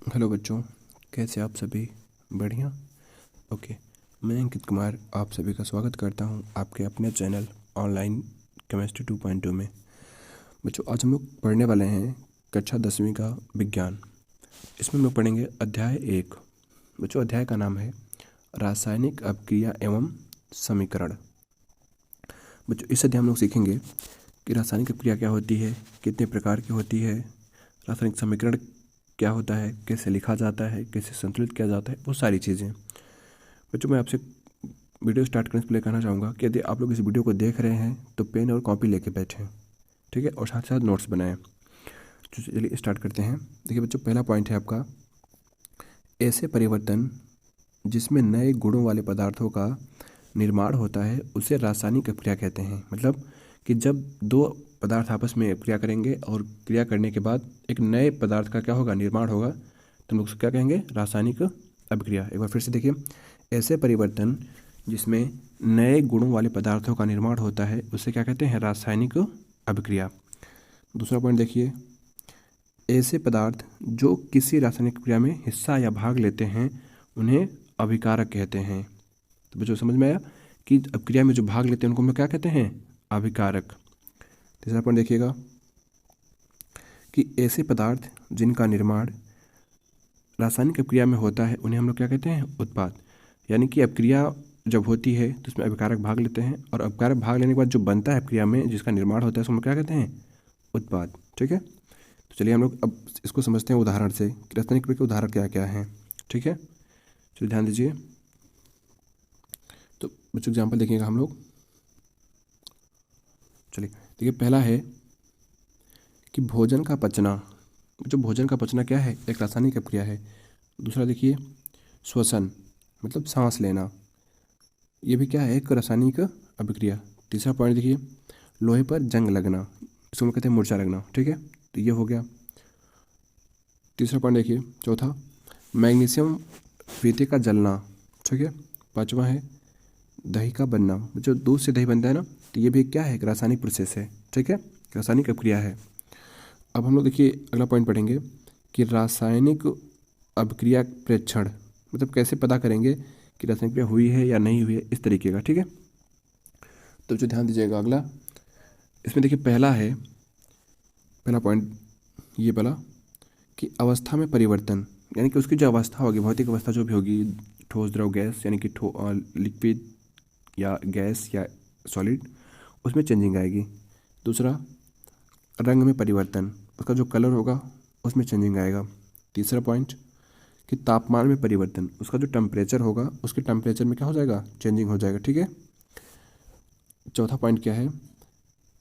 Hello बच्चों, कैसे आप सभी? बढ़िया। ओके। मैं अंकित कुमार आप सभी का स्वागत करता हूं आपके अपने चैनल ऑनलाइन केमिस्ट्री 2.2 में। बच्चों, आज हम लोग पढ़ने वाले हैं कक्षा 10वीं का विज्ञान। इसमें हम लोग पढ़ेंगे अध्याय 1। बच्चों, अध्याय का नाम है रासायनिक अपक्रिया एवं समीकरण। बच्चों, इस अध्याय में हम लोग सीखेंगे कि रासायनिक अपक्रिया क्या होती है, कितने प्रकार की होती है, रासायनिक समीकरण क्या होता है, कैसे लिखा जाता है, कैसे संतुलित किया जाता है, वो सारी चीज़ें। बच्चों, मैं आपसे वीडियो स्टार्ट करने से पहले कहना चाहूँगा कि यदि आप लोग इस वीडियो को देख रहे हैं तो पेन और कॉपी लेके बैठें, ठीक है, और साथ साथ नोट्स बनाएं। तो चलिए स्टार्ट करते हैं। देखिए बच्चों, पहला पॉइंट है आपका, ऐसे परिवर्तन जिसमें नए गुणों वाले पदार्थों का निर्माण होता है उसे रासायनिक अपक्रिया कहते हैं। मतलब कि जब दो पदार्थ आपस में क्रिया करेंगे और क्रिया करने के बाद एक नए पदार्थ का क्या होगा, निर्माण होगा, तो हम लोग क्या कहेंगे, रासायनिक अपक्रिया। एक बार फिर से देखिए, ऐसे परिवर्तन जिसमें नए गुणों वाले पदार्थों का निर्माण होता है उसे क्या कहते हैं, रासायनिक अपक्रिया। दूसरा पॉइंट देखिए, ऐसे पदार्थ जो किसी रासायनिक क्रिया में हिस्सा या भाग लेते हैं उन्हें अभिकारक कहते हैं। तो बच्चों, समझ में आया कि अपक्रिया में जो भाग लेते हैं उनको हम लोग क्या कहते हैं, अभिकारक। तीसरा पॉइंट देखिएगा कि ऐसे पदार्थ जिनका निर्माण रासायनिक अपक्रिया में होता है उन्हें हम लोग क्या कहते हैं, उत्पाद। यानी कि अपक्रिया जब होती है तो उसमें अभिकारक भाग लेते हैं और अभिकारक भाग लेने के बाद जो बनता है अपक्रिया में, जिसका निर्माण होता है, उसको हम लोग क्या कहते हैं, उत्पाद। ठीक है, तो चलिए हम लोग अब इसको समझते हैं उदाहरण से कि रासायनिक क्रिया के उदाहरण क्या क्या हैं। ठीक है, चलिए ध्यान दीजिए। तो बच्चों एग्जाम्पल देखेंगे हम लोग। चलिए देखिए, पहला है कि भोजन का पचना। जो भोजन का पचना क्या है, एक रासायनिक अपक्रिया है। दूसरा देखिए, श्वसन मतलब सांस लेना, ये भी क्या है, एक रासायनिक अभिक्रिया। तीसरा पॉइंट देखिए, लोहे पर जंग लगना, इसको हम कहते हैं मूर्छा लगना। ठीक है, तो ये हो गया तीसरा पॉइंट। देखिए चौथा, मैग्नीशियम फीते का जलना। ठीक है, पांचवा है दही का बनना। जो दूध से दही बनता है ना, तो ये भी क्या है, एक रासायनिक प्रोसेस है। ठीक है, रासायनिक अपक्रिया है। अब हम लोग देखिए अगला पॉइंट पढ़ेंगे कि रासायनिक अपक्रिया प्रेक्षण, मतलब कैसे पता करेंगे कि रासायनिक क्रिया हुई है या नहीं हुई है, इस तरीके का। ठीक है, तो जो ध्यान दीजिएगा अगला, इसमें देखिए पहला पॉइंट ये बोला कि अवस्था में परिवर्तन, यानी कि उसकी जो अवस्था होगी, भौतिक अवस्था जो भी होगी, ठोस द्रव गैस, यानी कि लिक्विड या गैस या सॉलिड, उसमें चेंजिंग आएगी। दूसरा, रंग में परिवर्तन, उसका जो कलर होगा उसमें चेंजिंग आएगा। तीसरा पॉइंट कि तापमान में परिवर्तन, उसका जो टेम्परेचर होगा उसके टेम्परेचर में क्या हो जाएगा, चेंजिंग हो जाएगा। ठीक है, चौथा पॉइंट क्या है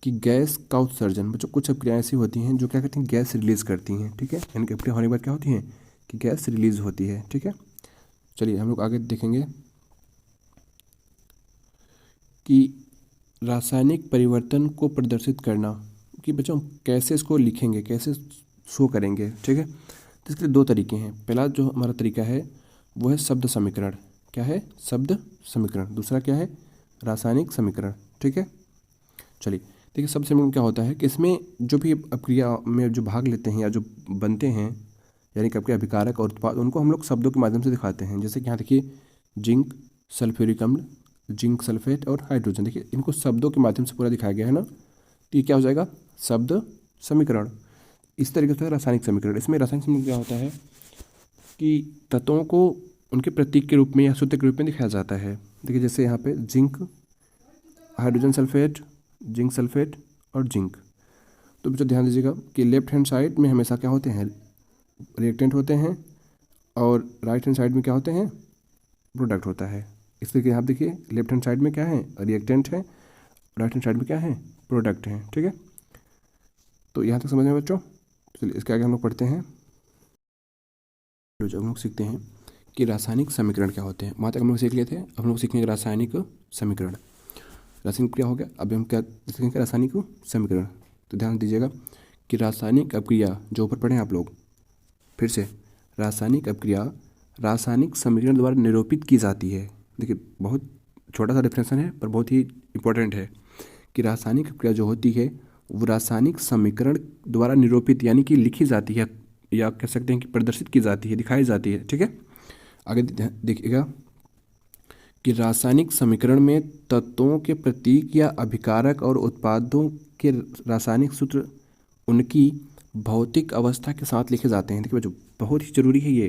कि गैस का उत्सर्जन। बच्चों, कुछ अपक्रियाएं ऐसी होती हैं जो क्या करती हैं, गैस रिलीज करती हैं। ठीक है, यानी कि अपक्रिया होने के बाद क्या होती हैं, कि गैस रिलीज होती है। ठीक है, चलिए हम लोग आगे देखेंगे कि रासायनिक परिवर्तन को प्रदर्शित करना, कि बच्चों कैसे इसको लिखेंगे, कैसे शो करेंगे। ठीक है, तो इसके लिए दो तरीके हैं। पहला जो हमारा तरीका है वो है शब्द समीकरण। क्या है, शब्द समीकरण। दूसरा क्या है, रासायनिक समीकरण। ठीक है, चलिए देखिए, शब्द समीकरण क्या होता है कि इसमें जो भी अपक्रिया में जो भाग लेते हैं या जो बनते हैं, यानी कि अपक्रिया अभिकारक और उत्पाद, उनको हम लोग शब्दों के माध्यम से दिखाते हैं। जैसे कि यहाँ देखिए, जिंक, सल्फ्यूरिक अम्ल, जिंक सल्फेट और हाइड्रोजन। देखिए इनको शब्दों के माध्यम से पूरा दिखाया गया है ना, तो ये क्या हो जाएगा, शब्द समीकरण। इस तरीके से रासायनिक समीकरण। इसमें रासायनिक समीकरण क्या होता है कि तत्वों को उनके प्रतीक के रूप में या सूत्र के रूप में दिखाया जाता है। देखिए जैसे यहाँ पे zinc, hydrogen sulphate, zinc sulphate और जिंक। तो बच्चों ध्यान दीजिएगा कि लेफ्ट हैंड साइड में हमेशा क्या होते हैं, रिएक्टेंट होते हैं, और राइट हैंड साइड में क्या होते हैं, प्रोडक्ट होता है। इस तरीके आप देखिए, लेफ्ट हैंड साइड में क्या है, रिएक्टेंट है, राइट हैंड साइड में क्या है, प्रोडक्ट है। ठीक है, तो यहाँ तक समझ में बच्चों। चलिए इसके आगे हम लोग पढ़ते हैं। जब हम लोग सीखते हैं कि रासायनिक समीकरण क्या होते हैं, वहाँ तक हम लोग सीख लिए थे। अब हम लोग सीखेंगे रासायनिक समीकरण। रासायनिक क्या हो गया, अभी हम क्या सीखेंगे, रासायनिक समीकरण। तो ध्यान दीजिएगा कि रासायनिक अपक्रिया जो ऊपर पढ़े आप लोग, फिर से, रासायनिक अपक्रिया रासायनिक समीकरण द्वारा निरूपित की जाती है। देखिए बहुत छोटा सा डिफरेंस है पर बहुत ही इंपॉर्टेंट है कि रासायनिक अपक्रिया जो होती है वो रासायनिक समीकरण द्वारा निरूपित, यानी कि लिखी जाती है, या कह सकते हैं कि प्रदर्शित की जाती है, दिखाई जाती है। ठीक है, आगे देखिएगा कि रासायनिक समीकरण में तत्वों के प्रतीक या अभिकारक और उत्पादों के रासायनिक सूत्र उनकी भौतिक अवस्था के साथ लिखे जाते हैं। देखिए बच्चों, बहुत ही जरूरी है ये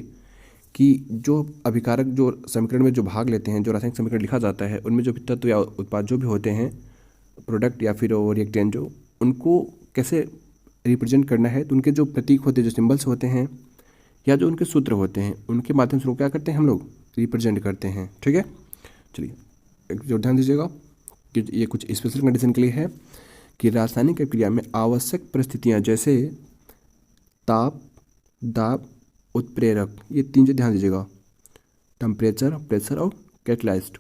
कि जो अभिकारक जो समीकरण में जो भाग लेते हैं, जो रासायनिक समीकरण लिखा जाता है, उनमें जो भी तत्व या उत्पाद जो भी होते हैं, प्रोडक्ट या फिर रिएक्टेंट, जो उनको कैसे रिप्रेजेंट करना है, तो उनके जो प्रतीक होते हैं, जो सिंबल्स होते हैं या जो उनके सूत्र होते हैं, उनके माध्यम से क्या करते हैं हम लोग, रिप्रेजेंट करते हैं। ठीक है, चलिए एक जो ध्यान दीजिएगा कि ये कुछ स्पेशल कंडीशन के लिए है कि रासायनिक अभिक्रिया में आवश्यक परिस्थितियां जैसे ताप, दाब, उत्प्रेरक, ये तीन चीज़ ध्यान दीजिएगा, टेम्परेचर, प्रेशर और कैटलाइज्ड,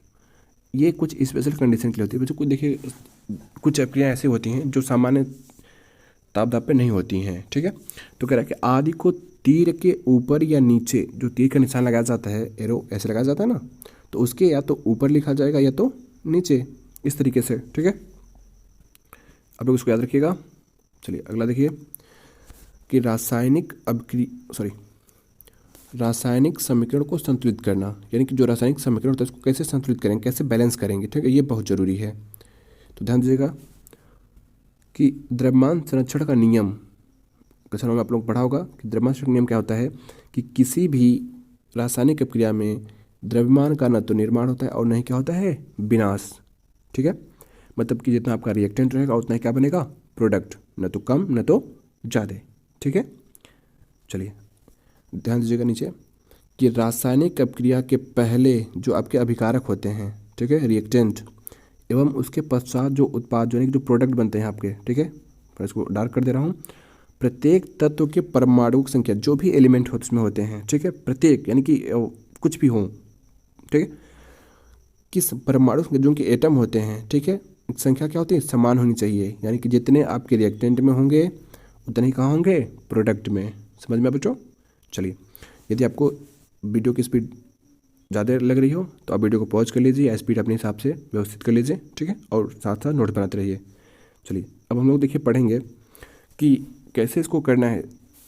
ये कुछ स्पेशल कंडीशन के लिए होती है। बच्चों को देखिए, कुछ अभिक्रियाएँ ऐसी होती हैं जो सामान्य ताप दाब पे नहीं होती हैं। ठीक है, तो कह रहा है कि आदि को तीर के ऊपर या नीचे, जो तीर का निशान लगाया जाता है, एरो ऐसे लगाया जाता है ना, तो उसके या तो ऊपर लिखा जाएगा या तो नीचे, इस तरीके से। ठीक है, अब लोग उसको याद रखिएगा। चलिए अगला देखिए कि रासायनिक समीकरण को संतुलित करना, यानी कि जो रासायनिक समीकरण होता है उसको कैसे संतुलित करेंगे, कैसे बैलेंस करेंगे। ठीक है, ये बहुत जरूरी है। तो ध्यान दीजिएगा कि द्रव्यमान संरक्षण का नियम, कक्षा में आप लोग पढ़ा होगा कि द्रव्यमान संरक्षण नियम क्या होता है कि किसी भी रासायनिक अभिक्रिया में द्रव्यमान का न तो निर्माण होता है और न ही क्या होता है, विनाश। ठीक है, मतलब कि जितना आपका रिएक्टेंट रहेगा उतना ही क्या बनेगा, प्रोडक्ट, न तो कम न तो ज़्यादा। ठीक है, चलिए ध्यान दीजिएगा नीचे कि रासायनिक अभिक्रिया के पहले जो आपके अभिकारक होते हैं, ठीक है, रिएक्टेंट, एवं उसके पश्चात जो उत्पाद जो प्रोडक्ट बनते हैं आपके, ठीक है, पर इसको डार्क कर दे रहा हूँ, प्रत्येक तत्व के परमाणु की संख्या, जो भी एलिमेंट हो उसमें होते हैं, ठीक है, प्रत्येक यानी कि कुछ भी हो, ठीक है, किस परमाणु जो उनके एटम होते हैं, ठीक है, संख्या क्या होती है, समान होनी चाहिए। यानी कि जितने आपके रिएक्टेंट में होंगे उतने ही कहाँ होंगे, प्रोडक्ट में। समझ में बच्चों? चलिए, यदि आपको वीडियो की स्पीड ज़्यादा लग रही हो तो आप वीडियो को पॉज कर लीजिए या स्पीड अपने हिसाब से व्यवस्थित कर लीजिए। ठीक है, और साथ साथ नोट बनाते रहिए। चलिए अब हम लोग देखिए पढ़ेंगे कि कैसे इसको करना है।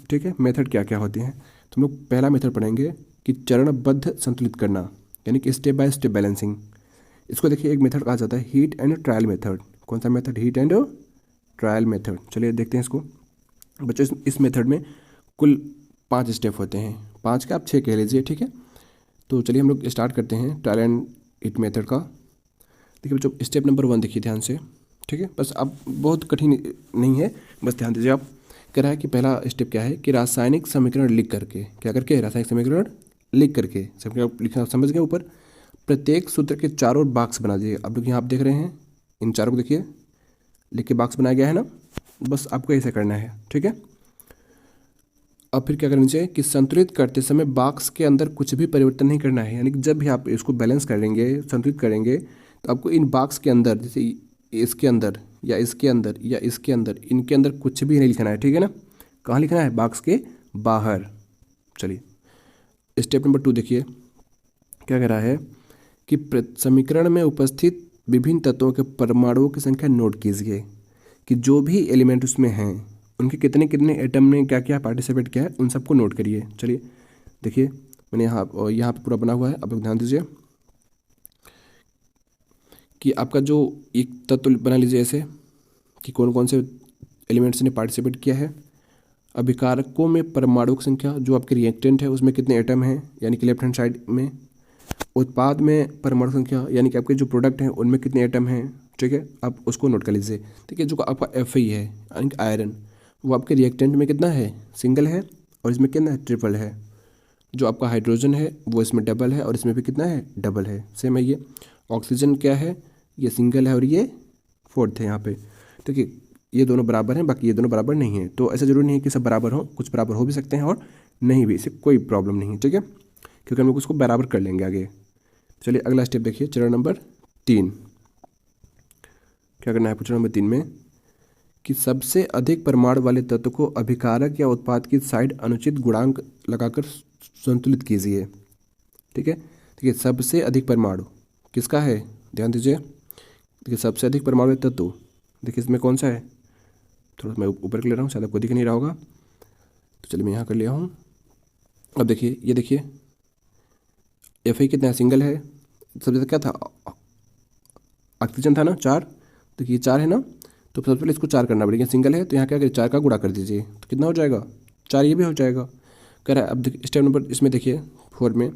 ठीक है, मेथड क्या क्या होते हैं। तो हम लोग पहला मेथड पढ़ेंगे कि चरणबद्ध संतुलित करना, यानी कि स्टेप बाय स्टेप बैलेंसिंग। इसको देखिए एक मेथड कहा जाता है हीट एंड ट्रायल मेथड। कौन सा method? Heat and trial method. चलिए देखते हैं इसको बच्चों। इस मेथड में कुल 5 स्टेप होते हैं, 5 का आप 6 कह लीजिए। ठीक है, तो चलिए हम लोग स्टार्ट करते हैं ट्रायल एंड हीट मेथड का। देखिए बच्चों, स्टेप नंबर 1 देखिए ध्यान से। ठीक है, बस अब बहुत कठिन नहीं है, बस ध्यान दीजिए आप। कह रहा है कि पहला स्टेप क्या है कि रासायनिक समीकरण लिख करके, क्या करके, रासायनिक समीकरण लिख करके, समीकरण लिखना समझ गए। ऊपर प्रत्येक सूत्र के चारों बॉक्स बना दीजिए। अब लोग यहाँ आप देख रहे हैं, इन चारों को देखिए लिख के बॉक्स बनाया गया है ना, बस आपको ऐसे करना है। ठीक है, अब फिर क्या करना चाहिए कि संतुलित करते समय बॉक्स के अंदर कुछ भी परिवर्तन नहीं करना है। यानी कि जब भी आप इसको बैलेंस करेंगे, संतुलित करेंगे, तो आपको इन बॉक्स के अंदर, जैसे इसके अंदर या इसके अंदर या इसके अंदर, इनके अंदर कुछ भी नहीं लिखना है। ठीक है ना, कहाँ लिखना है? बॉक्स के बाहर। चलिए स्टेप नंबर 2 देखिए क्या कह रहा है कि समीकरण में उपस्थित विभिन्न तत्वों के परमाणुओं की संख्या नोट कीजिए कि जो भी एलिमेंट उसमें हैं उनके कितने कितने एटम ने क्या क्या पार्टिसिपेट किया है, उन सबको नोट करिए। चलिए देखिए मैंने यहाँ पे पूरा बना हुआ है। अब ध्यान दीजिए कि आपका जो एक तत्व बना लीजिए ऐसे कि कौन कौन से एलिमेंट्स ने पार्टिसिपेट किया है। अभिकारकों में परमाणु की संख्या, जो आपके रिएक्टेंट है उसमें कितने एटम हैं, यानी कि लेफ्ट हैंड साइड में। उत्पाद में परमाणु संख्या, यानी कि आपके जो प्रोडक्ट हैं उनमें कितने एटम हैं। ठीक है, आप उसको नोट कर लीजिए। देखिए जो आपका Fe है, यानी कि आयरन, वो आपके रिएक्टेंट में कितना है, सिंगल है, और इसमें कितना है, ट्रिपल है। जो आपका हाइड्रोजन है वो इसमें डबल है और इसमें भी कितना है, डबल है। सेम है ये। ऑक्सीजन क्या है, ये सिंगल है और ये 4th है यहाँ पे। देखिए ये दोनों बराबर हैं, बाकी ये दोनों बराबर नहीं है। तो ऐसा जरूरी नहीं है कि सब बराबर हो, कुछ बराबर हो भी सकते हैं और नहीं भी, इससे कोई प्रॉब्लम नहीं है। ठीक है, क्योंकि हम लोग उसको बराबर कर लेंगे आगे। चलिए अगला स्टेप देखिए, चरण नंबर 3। क्या करना है चरण नंबर 3 में कि सबसे अधिक परमाणु वाले तत्व को अभिकारक या उत्पाद की साइड अनुचित गुणांक लगाकर संतुलित कीजिए। ठीक है, देखिए सबसे अधिक परमाणु किसका है, ध्यान दीजिए। देखिए सबसे अधिक परमाणु तत्व, देखिए इसमें कौन सा है, थोड़ा मैं ऊपर कर ले रहा हूँ, शायद आपको दिख नहीं रहा होगा। तो चलिए मैं यहाँ कर लिया हूँ। अब देखिए, ये देखिए Fe कितना है, सिंगल है। सबसे ज़्यादा क्या था, ऑक्सीजन था ना, 4। देखिए 4 है ना, तो सबसे पहले इसको 4 करना पड़ेगा। सिंगल है तो यहाँ क्या करें, 4 का गुणा कर दीजिए, तो कितना हो जाएगा, 4 ये भी हो जाएगा। कह रहा है अब देखिए स्टेप नंबर इसमें देखिए 4 में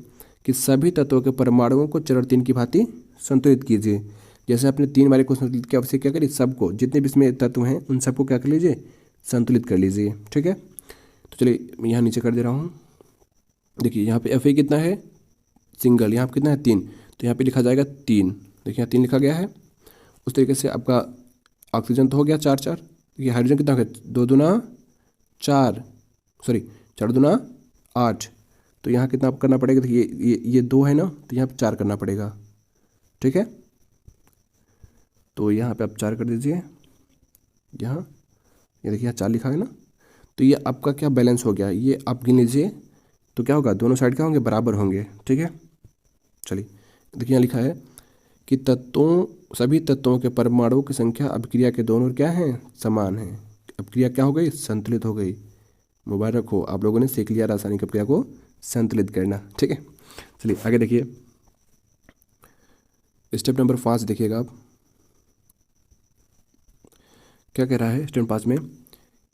कि सभी तत्वों के परमाणुओं को चरण 3 की भांति संतुलित कीजिए। जैसे आपने 3 बार को संतुलित किया, अब से क्या करिए, सबको जितने भी इसमें तत्व हैं उन सबको क्या कर लीजिए, संतुलित कर लीजिए। ठीक है, तो चलिए मैं यहाँ नीचे कर दे रहा हूँ। देखिए यहाँ पे Fe कितना है, सिंगल, यहाँ पे कितना है, 3, तो यहाँ पे लिखा जाएगा 3। देखिए यहाँ 3 लिखा गया है। उस तरीके से आपका ऑक्सीजन तो हो गया 4 4। देखिए हाइड्रोजन कितना हो गया, 2 दूना 4, सॉरी 4 दूना 8। तो यहाँ कितना करना पड़ेगा, देखिए ये 2 है ना, तो यहाँ पे 4 करना पड़ेगा। ठीक है, तो यहाँ पे आप 4 कर दीजिए। यहाँ ये देखिए यहाँ 4 लिखा है ना, तो ये आपका क्या बैलेंस हो गया, ये आप गिन लीजिए तो क्या होगा, दोनों साइड क्या होंगे, बराबर होंगे। ठीक है, चलिए देखिए यहाँ लिखा है कि सभी तत्वों के परमाणुओं की संख्या अभिक्रिया के दोनों क्या हैं, समान है। अभिक्रिया क्या हो गई, संतुलित हो गई। मुबारक हो, आप लोगों ने सीख लिया रासायनिक अभिक्रिया को संतुलित करना। ठीक है, चलिए आगे देखिए स्टेप नंबर 5 देखिएगा आप क्या कह रहा है। स्टेप 5 में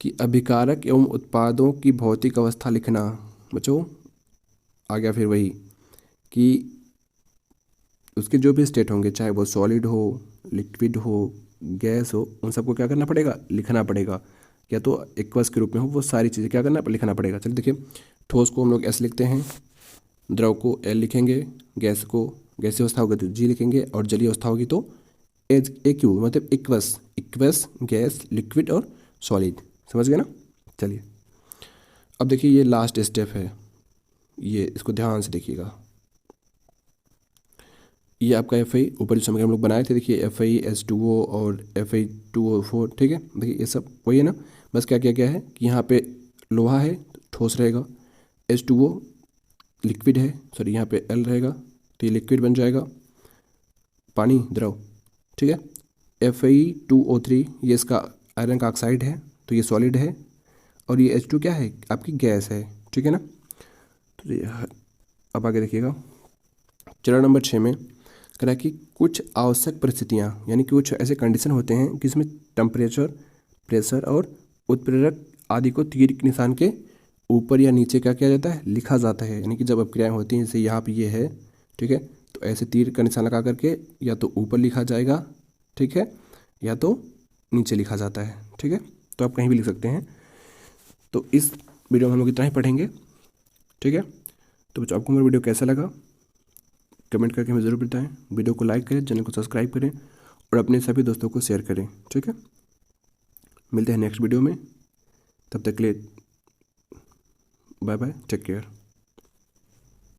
कि अभिकारक एवं उत्पादों की भौतिक अवस्था लिखना। बच्चों आ गया फिर वही कि उसके जो भी स्टेट होंगे, चाहे वो सॉलिड हो, लिक्विड हो, गैस हो, उन सबको क्या करना पड़ेगा, लिखना पड़ेगा। या तो एक्वस के रूप में हो, वो सारी चीज़ें क्या करना, लिखना पड़ेगा। चलिए देखिए, ठोस को हम लोग S लिखते हैं, द्रव को L लिखेंगे, गैस को, गैसीय अवस्था होगी तो G लिखेंगे, और जलीय अवस्था होगी तो AQ, मतलब इक्वस गैस, लिक्विड और सॉलिड। समझ गए ना। चलिए अब देखिए ये लास्ट स्टेप है, ये इसको ध्यान से देखिएगा। ये आपका Fe ऊपर जो समीकरण हम लोग बनाए थे, देखिए FeS2O और Fe2O4। ठीक है, देखिए ये सब वही है ना, बस क्या किया गया है कि यहाँ पे लोहा है ठोस रहेगा, H2O लिक्विड है, सॉरी यहाँ पे L रहेगा तो ये लिक्विड बन जाएगा, पानी द्रव। ठीक है, Fe2O3 ये इसका आयरन का ऑक्साइड है तो ये सॉलिड है, और ये H2 क्या है, आपकी गैस है। ठीक है ना, तो ये अब आगे देखिएगा चरण नंबर 6 में कह रहा है कि कुछ आवश्यक परिस्थितियाँ, यानी कि कुछ ऐसे कंडीशन होते हैं कि इसमें टेम्परेचर, प्रेशर और उत्प्रेरक आदि को तीर के निशान के ऊपर या नीचे क्या किया जाता है, लिखा जाता है। यानी कि जब अपक्रियाएँ होती हैं, जैसे यहाँ पे ये है, ठीक है, तो ऐसे तीर का निशान लगा करके या तो ऊपर लिखा जाएगा, ठीक है, या तो नीचे लिखा जाता है। ठीक है, तो आप कहीं भी लिख सकते हैं। तो इस वीडियो में हम लोग इतना ही पढ़ेंगे। ठीक है, तो बच्चों आपको मेरा वीडियो कैसा लगा कमेंट करके हमें ज़रूर बताएं। वीडियो को लाइक करें, चैनल को सब्सक्राइब करें और अपने सभी दोस्तों को शेयर करें। ठीक है, मिलते हैं नेक्स्ट वीडियो में, तब तक के लिए बाय बाय, टेक केयर।